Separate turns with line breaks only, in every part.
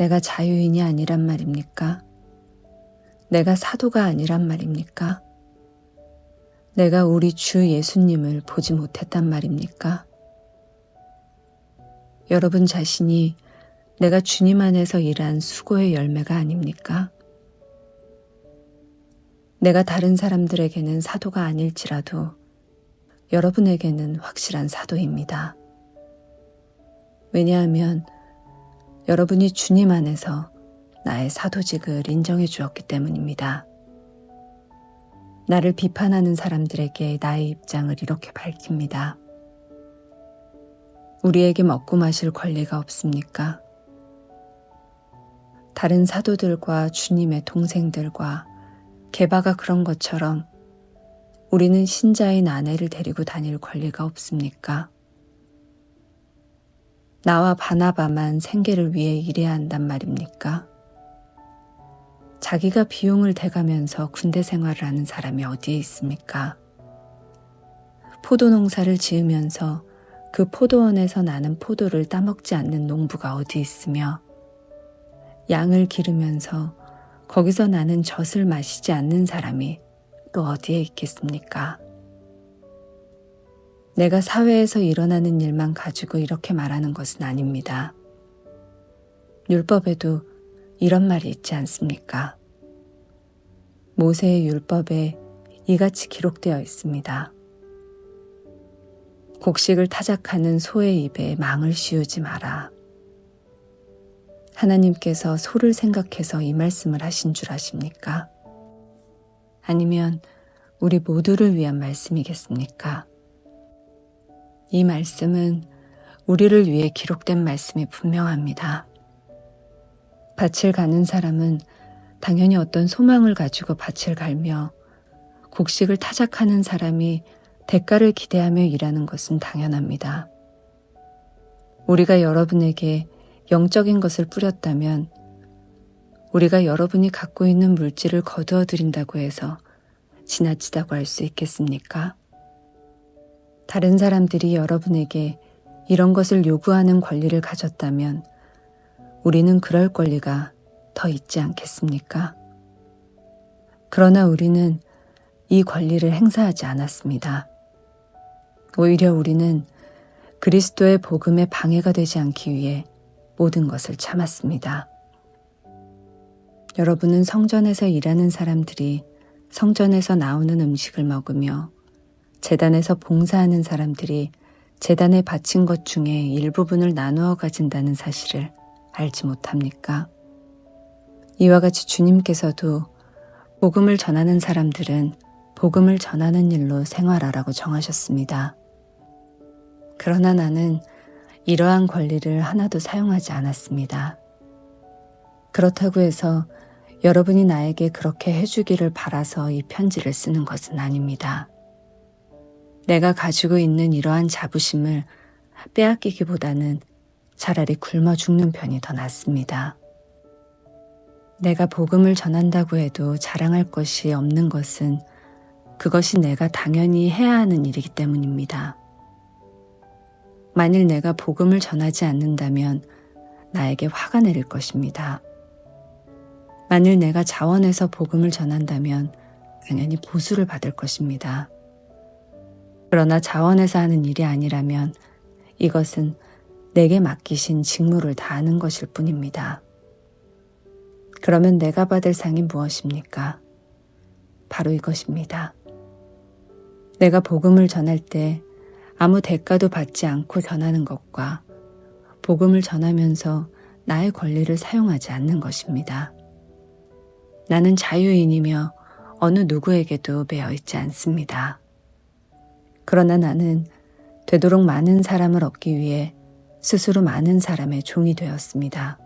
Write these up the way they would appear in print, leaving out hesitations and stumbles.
내가 자유인이 아니란 말입니까? 내가 사도가 아니란 말입니까? 내가 우리 주 예수님을 보지 못했단 말입니까? 여러분 자신이 내가 주님 안에서 일한 수고의 열매가 아닙니까? 내가 다른 사람들에게는 사도가 아닐지라도 여러분에게는 확실한 사도입니다. 왜냐하면 여러분이 주님 안에서 나의 사도직을 인정해 주었기 때문입니다. 나를 비판하는 사람들에게 나의 입장을 이렇게 밝힙니다. 우리에게 먹고 마실 권리가 없습니까? 다른 사도들과 주님의 동생들과 게바가 그런 것처럼 우리는 신자인 아내를 데리고 다닐 권리가 없습니까? 나와 바나바만 생계를 위해 일해야 한단 말입니까? 자기가 비용을 대가면서 군대 생활을 하는 사람이 어디에 있습니까? 포도 농사를 지으면서 그 포도원에서 나는 포도를 따먹지 않는 농부가 어디 있으며 양을 기르면서 거기서 나는 젖을 마시지 않는 사람이 또 어디에 있겠습니까? 내가 사회에서 일어나는 일만 가지고 이렇게 말하는 것은 아닙니다. 율법에도 이런 말이 있지 않습니까? 모세의 율법에 이같이 기록되어 있습니다. 곡식을 타작하는 소의 입에 망을 씌우지 마라. 하나님께서 소를 생각해서 이 말씀을 하신 줄 아십니까? 아니면 우리 모두를 위한 말씀이겠습니까? 이 말씀은 우리를 위해 기록된 말씀이 분명합니다. 밭을 가는 사람은 당연히 어떤 소망을 가지고 밭을 갈며 곡식을 타작하는 사람이 대가를 기대하며 일하는 것은 당연합니다. 우리가 여러분에게 영적인 것을 뿌렸다면 우리가 여러분이 갖고 있는 물질을 거두어 드린다고 해서 지나치다고 할 수 있겠습니까? 다른 사람들이 여러분에게 이런 것을 요구하는 권리를 가졌다면 우리는 그럴 권리가 더 있지 않겠습니까? 그러나 우리는 이 권리를 행사하지 않았습니다. 오히려 우리는 그리스도의 복음에 방해가 되지 않기 위해 모든 것을 참았습니다. 여러분은 성전에서 일하는 사람들이 성전에서 나오는 음식을 먹으며 제단에서 봉사하는 사람들이 제단에 바친 것 중에 일부분을 나누어 가진다는 사실을 알지 못합니까? 이와 같이 주님께서도 복음을 전하는 사람들은 복음을 전하는 일로 생활하라고 정하셨습니다. 그러나 나는 이러한 권리를 하나도 사용하지 않았습니다. 그렇다고 해서 여러분이 나에게 그렇게 해주기를 바라서 이 편지를 쓰는 것은 아닙니다. 내가 가지고 있는 이러한 자부심을 빼앗기기보다는 차라리 굶어 죽는 편이 더 낫습니다. 내가 복음을 전한다고 해도 자랑할 것이 없는 것은 그것이 내가 당연히 해야 하는 일이기 때문입니다. 만일 내가 복음을 전하지 않는다면 나에게 화가 내릴 것입니다. 만일 내가 자원해서 복음을 전한다면 당연히 보수를 받을 것입니다. 그러나 자원해서 하는 일이 아니라면 이것은 내게 맡기신 직무를 다하는 것일 뿐입니다. 그러면 내가 받을 상이 무엇입니까? 바로 이것입니다. 내가 복음을 전할 때 아무 대가도 받지 않고 전하는 것과 복음을 전하면서 나의 권리를 사용하지 않는 것입니다. 나는 자유인이며 어느 누구에게도 매여 있지 않습니다. 그러나 나는 되도록 많은 사람을 얻기 위해 스스로 많은 사람의 종이 되었습니다.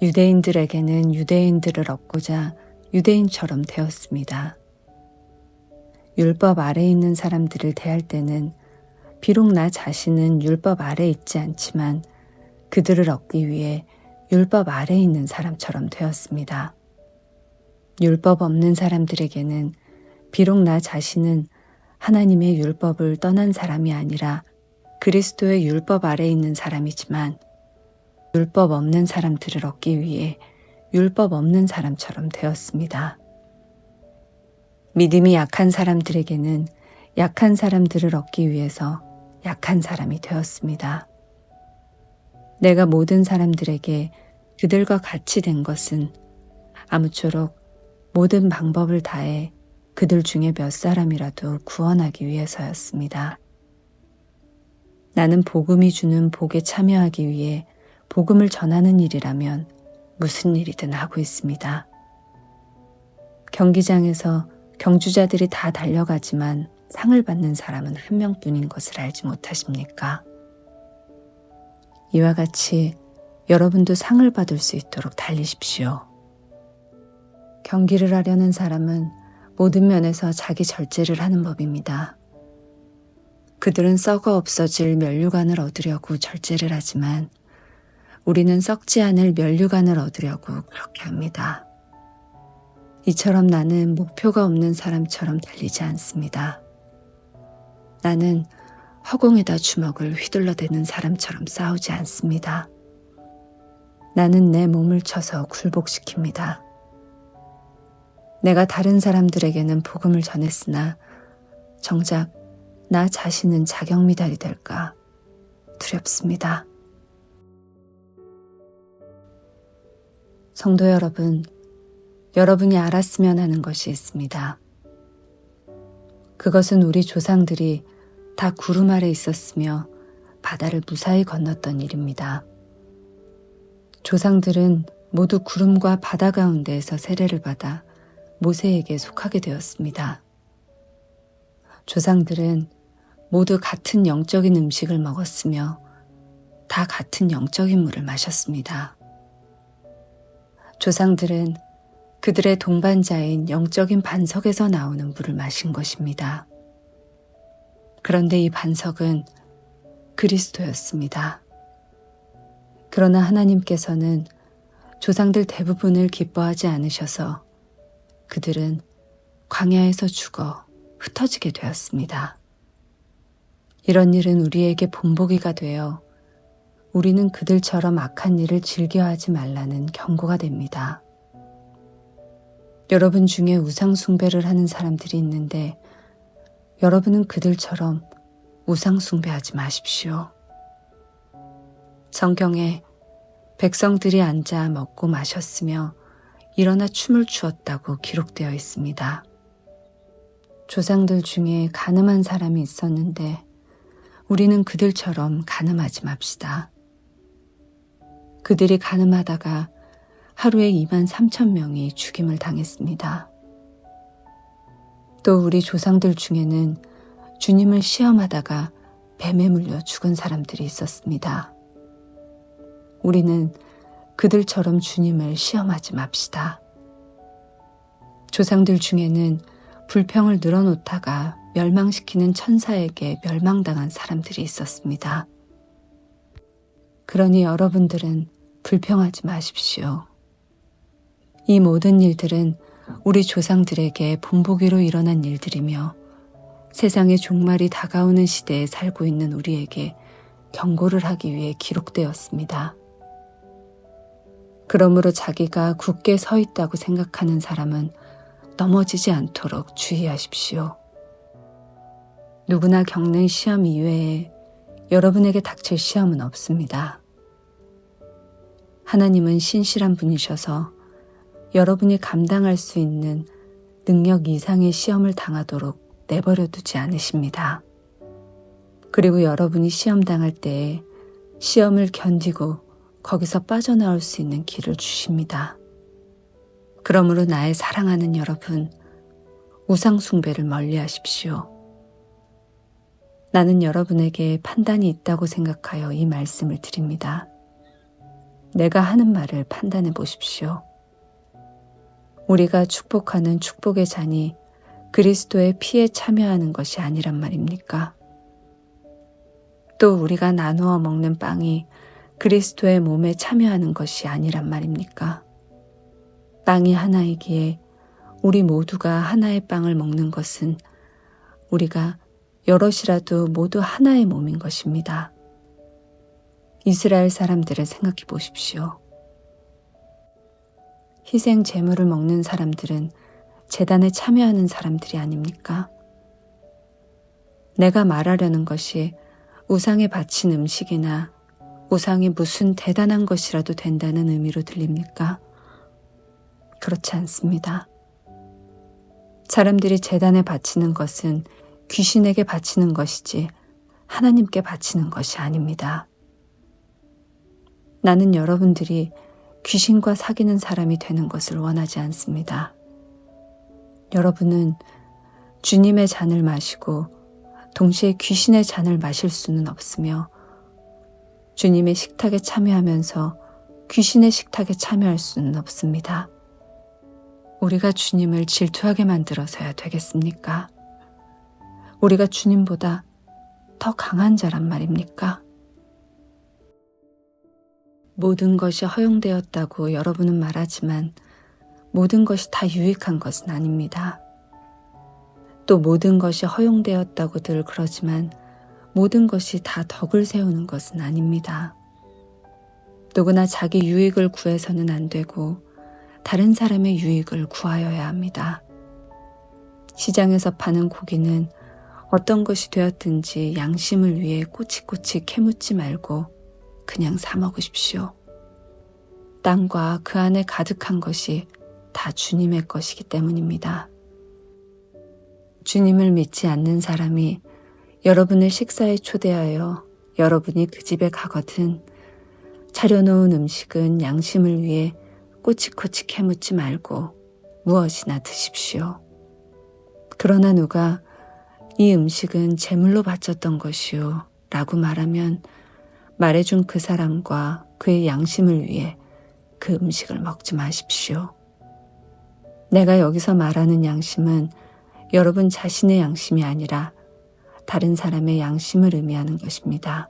유대인들에게는 유대인들을 얻고자 유대인처럼 되었습니다. 율법 아래에 있는 사람들을 대할 때는 비록 나 자신은 율법 아래에 있지 않지만 그들을 얻기 위해 율법 아래에 있는 사람처럼 되었습니다. 율법 없는 사람들에게는 비록 나 자신은 하나님의 율법을 떠난 사람이 아니라 그리스도의 율법 아래에 있는 사람이지만 율법 없는 사람들을 얻기 위해 율법 없는 사람처럼 되었습니다. 믿음이 약한 사람들에게는 약한 사람들을 얻기 위해서 약한 사람이 되었습니다. 내가 모든 사람들에게 그들과 같이 된 것은 아무쪼록 모든 방법을 다해 그들 중에 몇 사람이라도 구원하기 위해서였습니다. 나는 복음이 주는 복에 참여하기 위해 복음을 전하는 일이라면 무슨 일이든 하고 있습니다. 경기장에서 경주자들이 다 달려가지만 상을 받는 사람은 한 명뿐인 것을 알지 못하십니까? 이와 같이 여러분도 상을 받을 수 있도록 달리십시오. 경기를 하려는 사람은 모든 면에서 자기 절제를 하는 법입니다. 그들은 썩어 없어질 면류관을 얻으려고 절제를 하지만 우리는 썩지 않을 면류관을 얻으려고 그렇게 합니다. 이처럼 나는 목표가 없는 사람처럼 달리지 않습니다. 나는 허공에다 주먹을 휘둘러대는 사람처럼 싸우지 않습니다. 나는 내 몸을 쳐서 굴복시킵니다. 내가 다른 사람들에게는 복음을 전했으나 정작 나 자신은 자격미달이 될까 두렵습니다. 성도 여러분, 여러분이 알았으면 하는 것이 있습니다. 그것은 우리 조상들이 다 구름 아래 있었으며 바다를 무사히 건넜던 일입니다. 조상들은 모두 구름과 바다 가운데에서 세례를 받아 모세에게 속하게 되었습니다. 조상들은 모두 같은 영적인 음식을 먹었으며 다 같은 영적인 물을 마셨습니다. 조상들은 그들의 동반자인 영적인 반석에서 나오는 물을 마신 것입니다. 그런데 이 반석은 그리스도였습니다. 그러나 하나님께서는 조상들 대부분을 기뻐하지 않으셔서 그들은 광야에서 죽어 흩어지게 되었습니다. 이런 일은 우리에게 본보기가 되어 우리는 그들처럼 악한 일을 즐겨하지 말라는 경고가 됩니다. 여러분 중에 우상 숭배를 하는 사람들이 있는데 여러분은 그들처럼 우상 숭배하지 마십시오. 성경에 백성들이 앉아 먹고 마셨으며 일어나 춤을 추었다고 기록되어 있습니다. 조상들 중에 가늠한 사람이 있었는데 우리는 그들처럼 가늠하지 맙시다. 그들이 가늠하다가 하루에 23,000명이 죽임을 당했습니다. 또 우리 조상들 중에는 주님을 시험하다가 뱀에 물려 죽은 사람들이 있었습니다. 우리는 그들처럼 주님을 시험하지 맙시다. 조상들 중에는 불평을 늘어놓다가 멸망시키는 천사에게 멸망당한 사람들이 있었습니다. 그러니 여러분들은 불평하지 마십시오. 이 모든 일들은 우리 조상들에게 본보기로 일어난 일들이며 세상의 종말이 다가오는 시대에 살고 있는 우리에게 경고를 하기 위해 기록되었습니다. 그러므로 자기가 굳게 서 있다고 생각하는 사람은 넘어지지 않도록 주의하십시오. 누구나 겪는 시험 이외에 여러분에게 닥칠 시험은 없습니다. 하나님은 신실한 분이셔서 여러분이 감당할 수 있는 능력 이상의 시험을 당하도록 내버려 두지 않으십니다. 그리고 여러분이 시험 당할 때에 시험을 견디고 거기서 빠져나올 수 있는 길을 주십니다. 그러므로 나의 사랑하는 여러분, 우상 숭배를 멀리 하십시오. 나는 여러분에게 판단이 있다고 생각하여 이 말씀을 드립니다. 내가 하는 말을 판단해 보십시오. 우리가 축복하는 축복의 잔이 그리스도의 피에 참여하는 것이 아니란 말입니까? 또 우리가 나누어 먹는 빵이 그리스도의 몸에 참여하는 것이 아니란 말입니까? 빵이 하나이기에 우리 모두가 하나의 빵을 먹는 것은 우리가 여럿이라도 모두 하나의 몸인 것입니다. 이스라엘 사람들을 생각해 보십시오. 희생 제물을 먹는 사람들은 제단에 참여하는 사람들이 아닙니까? 내가 말하려는 것이 우상에 바친 음식이나 우상이 무슨 대단한 것이라도 된다는 의미로 들립니까? 그렇지 않습니다. 사람들이 제단에 바치는 것은 귀신에게 바치는 것이지 하나님께 바치는 것이 아닙니다. 나는 여러분들이 귀신과 사귀는 사람이 되는 것을 원하지 않습니다. 여러분은 주님의 잔을 마시고 동시에 귀신의 잔을 마실 수는 없으며 주님의 식탁에 참여하면서 귀신의 식탁에 참여할 수는 없습니다. 우리가 주님을 질투하게 만들어서야 되겠습니까? 우리가 주님보다 더 강한 자란 말입니까? 모든 것이 허용되었다고 여러분은 말하지만 모든 것이 다 유익한 것은 아닙니다. 또 모든 것이 허용되었다고들 그러지만 모든 것이 다 덕을 세우는 것은 아닙니다. 누구나 자기 유익을 구해서는 안 되고 다른 사람의 유익을 구하여야 합니다. 시장에서 파는 고기는 어떤 것이 되었든지 양심을 위해 꼬치꼬치 캐묻지 말고 그냥 사 먹으십시오. 땅과 그 안에 가득한 것이 다 주님의 것이기 때문입니다. 주님을 믿지 않는 사람이 여러분을 식사에 초대하여 여러분이 그 집에 가거든 차려놓은 음식은 양심을 위해 꼬치꼬치 캐묻지 말고 무엇이나 드십시오. 그러나 누가 이 음식은 제물로 바쳤던 것이요 라고 말하면 말해준 그 사람과 그의 양심을 위해 그 음식을 먹지 마십시오. 내가 여기서 말하는 양심은 여러분 자신의 양심이 아니라 다른 사람의 양심을 의미하는 것입니다.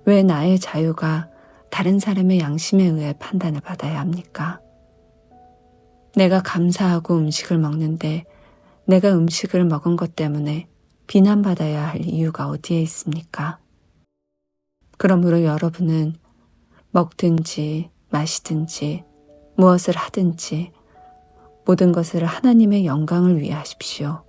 왜 나의 자유가 다른 사람의 양심에 의해 판단을 받아야 합니까? 내가 감사하고 음식을 먹는데 내가 음식을 먹은 것 때문에 비난받아야 할 이유가 어디에 있습니까? 그러므로 여러분은 먹든지 마시든지 무엇을 하든지 모든 것을 하나님의 영광을 위해 하십시오.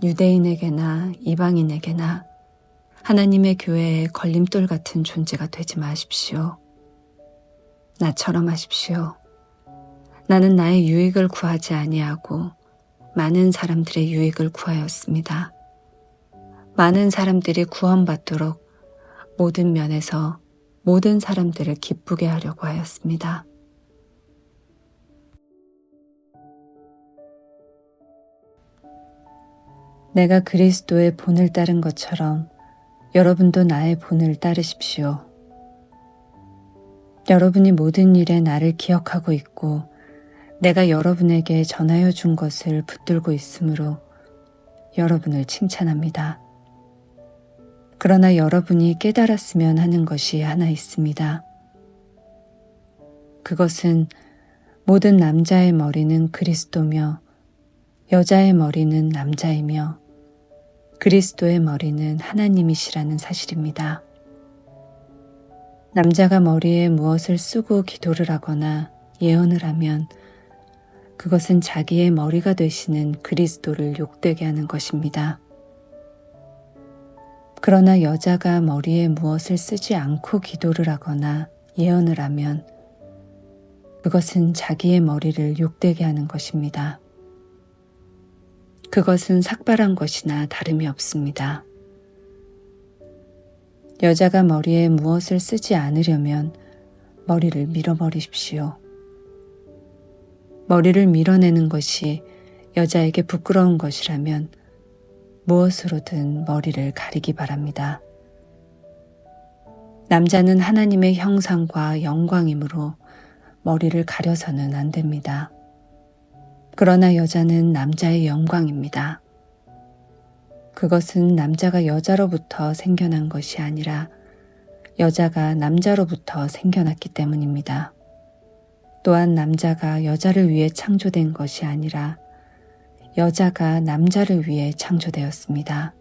유대인에게나 이방인에게나 하나님의 교회에 걸림돌 같은 존재가 되지 마십시오. 나처럼 하십시오. 나는 나의 유익을 구하지 아니하고 많은 사람들의 유익을 구하였습니다. 많은 사람들이 구원받도록 모든 면에서 모든 사람들을 기쁘게 하려고 하였습니다. 내가 그리스도의 본을 따른 것처럼 여러분도 나의 본을 따르십시오. 여러분이 모든 일에 나를 기억하고 있고 내가 여러분에게 전하여 준 것을 붙들고 있으므로 여러분을 칭찬합니다. 그러나 여러분이 깨달았으면 하는 것이 하나 있습니다. 그것은 모든 남자의 머리는 그리스도며 여자의 머리는 남자이며 그리스도의 머리는 하나님이시라는 사실입니다. 남자가 머리에 무엇을 쓰고 기도를 하거나 예언을 하면 그것은 자기의 머리가 되시는 그리스도를 욕되게 하는 것입니다. 그러나 여자가 머리에 무엇을 쓰지 않고 기도를 하거나 예언을 하면 그것은 자기의 머리를 욕되게 하는 것입니다. 그것은 삭발한 것이나 다름이 없습니다. 여자가 머리에 무엇을 쓰지 않으려면 머리를 밀어버리십시오. 머리를 밀어내는 것이 여자에게 부끄러운 것이라면 무엇으로든 머리를 가리기 바랍니다. 남자는 하나님의 형상과 영광이므로 머리를 가려서는 안 됩니다. 그러나 여자는 남자의 영광입니다. 그것은 남자가 여자로부터 생겨난 것이 아니라 여자가 남자로부터 생겨났기 때문입니다. 또한 남자가 여자를 위해 창조된 것이 아니라 여자가 남자를 위해 창조되었습니다.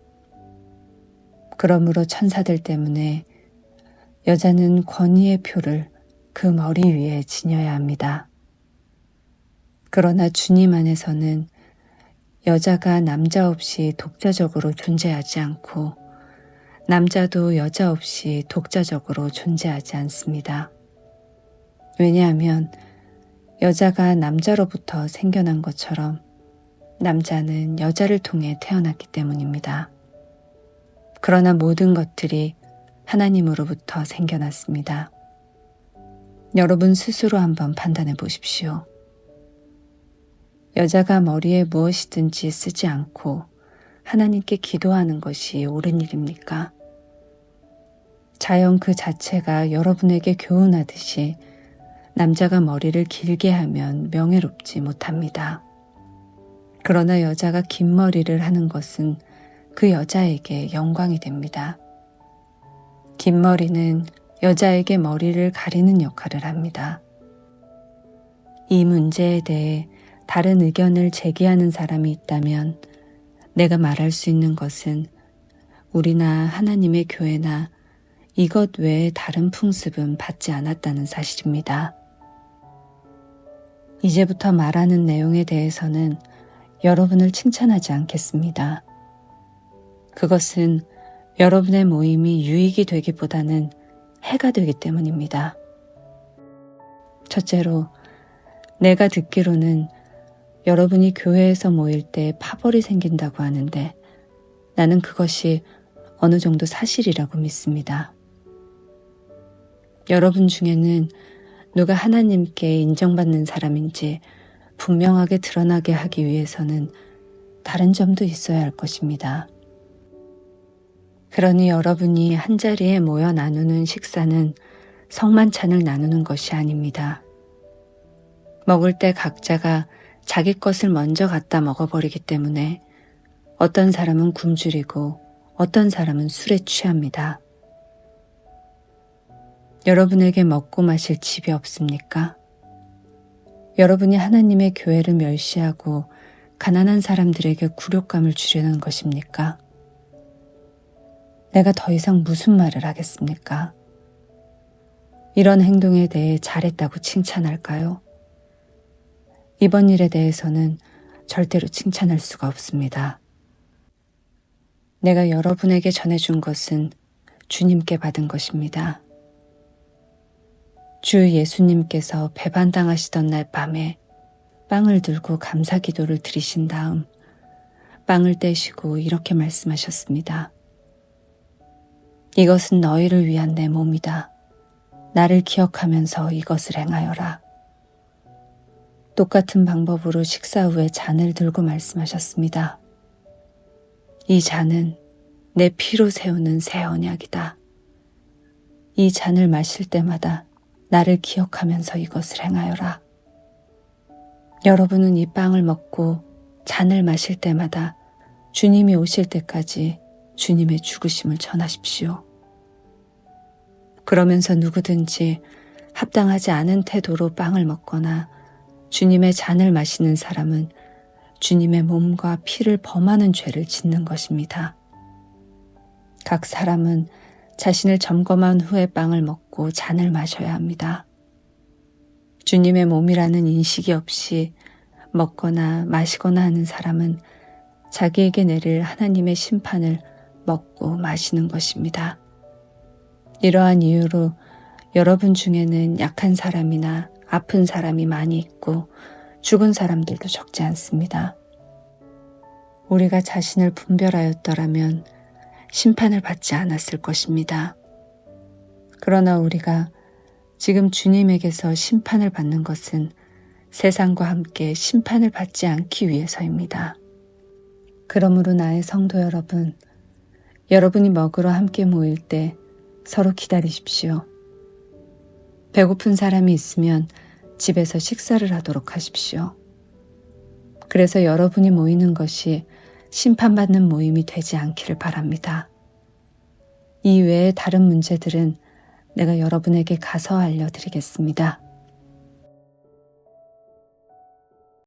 그러므로 천사들 때문에 여자는 권위의 표를 그 머리 위에 지녀야 합니다. 그러나 주님 안에서는 여자가 남자 없이 독자적으로 존재하지 않고 남자도 여자 없이 독자적으로 존재하지 않습니다. 왜냐하면 여자가 남자로부터 생겨난 것처럼 남자는 여자를 통해 태어났기 때문입니다. 그러나 모든 것들이 하나님으로부터 생겨났습니다. 여러분 스스로 한번 판단해 보십시오. 여자가 머리에 무엇이든지 쓰지 않고 하나님께 기도하는 것이 옳은 일입니까? 자연 그 자체가 여러분에게 교훈하듯이 남자가 머리를 길게 하면 명예롭지 못합니다. 그러나 여자가 긴 머리를 하는 것은 그 여자에게 영광이 됩니다. 긴 머리는 여자에게 머리를 가리는 역할을 합니다. 이 문제에 대해 다른 의견을 제기하는 사람이 있다면 내가 말할 수 있는 것은 우리나 하나님의 교회나 이것 외에 다른 풍습은 받지 않았다는 사실입니다. 이제부터 말하는 내용에 대해서는 여러분을 칭찬하지 않겠습니다. 그것은 여러분의 모임이 유익이 되기보다는 해가 되기 때문입니다. 첫째로, 내가 듣기로는 여러분이 교회에서 모일 때 파벌이 생긴다고 하는데 나는 그것이 어느 정도 사실이라고 믿습니다. 여러분 중에는 누가 하나님께 인정받는 사람인지 분명하게 드러나게 하기 위해서는 다른 점도 있어야 할 것입니다. 그러니 여러분이 한자리에 모여 나누는 식사는 성만찬을 나누는 것이 아닙니다. 먹을 때 각자가 자기 것을 먼저 갖다 먹어버리기 때문에 어떤 사람은 굶주리고 어떤 사람은 술에 취합니다. 여러분에게 먹고 마실 집이 없습니까? 여러분이 하나님의 교회를 멸시하고 가난한 사람들에게 굴욕감을 주려는 것입니까? 내가 더 이상 무슨 말을 하겠습니까? 이런 행동에 대해 잘했다고 칭찬할까요? 이번 일에 대해서는 절대로 칭찬할 수가 없습니다. 내가 여러분에게 전해준 것은 주님께 받은 것입니다. 주 예수님께서 배반당하시던 날 밤에 빵을 들고 감사 기도를 드리신 다음 빵을 떼시고 이렇게 말씀하셨습니다. 이것은 너희를 위한 내 몸이다. 나를 기억하면서 이것을 행하여라. 똑같은 방법으로 식사 후에 잔을 들고 말씀하셨습니다. 이 잔은 내 피로 세우는 새 언약이다. 이 잔을 마실 때마다 나를 기억하면서 이것을 행하여라. 여러분은 이 빵을 먹고 잔을 마실 때마다 주님이 오실 때까지 주님의 죽으심을 전하십시오. 그러면서 누구든지 합당하지 않은 태도로 빵을 먹거나 주님의 잔을 마시는 사람은 주님의 몸과 피를 범하는 죄를 짓는 것입니다. 각 사람은 자신을 점검한 후에 빵을 먹고 잔을 마셔야 합니다. 주님의 몸이라는 인식이 없이 먹거나 마시거나 하는 사람은 자기에게 내릴 하나님의 심판을 먹고 마시는 것입니다. 이러한 이유로 여러분 중에는 약한 사람이나 아픈 사람이 많이 있고 죽은 사람들도 적지 않습니다. 우리가 자신을 분별하였더라면 심판을 받지 않았을 것입니다. 그러나 우리가 지금 주님에게서 심판을 받는 것은 세상과 함께 심판을 받지 않기 위해서입니다. 그러므로 나의 성도 여러분, 여러분이 먹으러 함께 모일 때 서로 기다리십시오. 배고픈 사람이 있으면 집에서 식사를 하도록 하십시오. 그래서 여러분이 모이는 것이 심판받는 모임이 되지 않기를 바랍니다. 이 외에 다른 문제들은 내가 여러분에게 가서 알려드리겠습니다.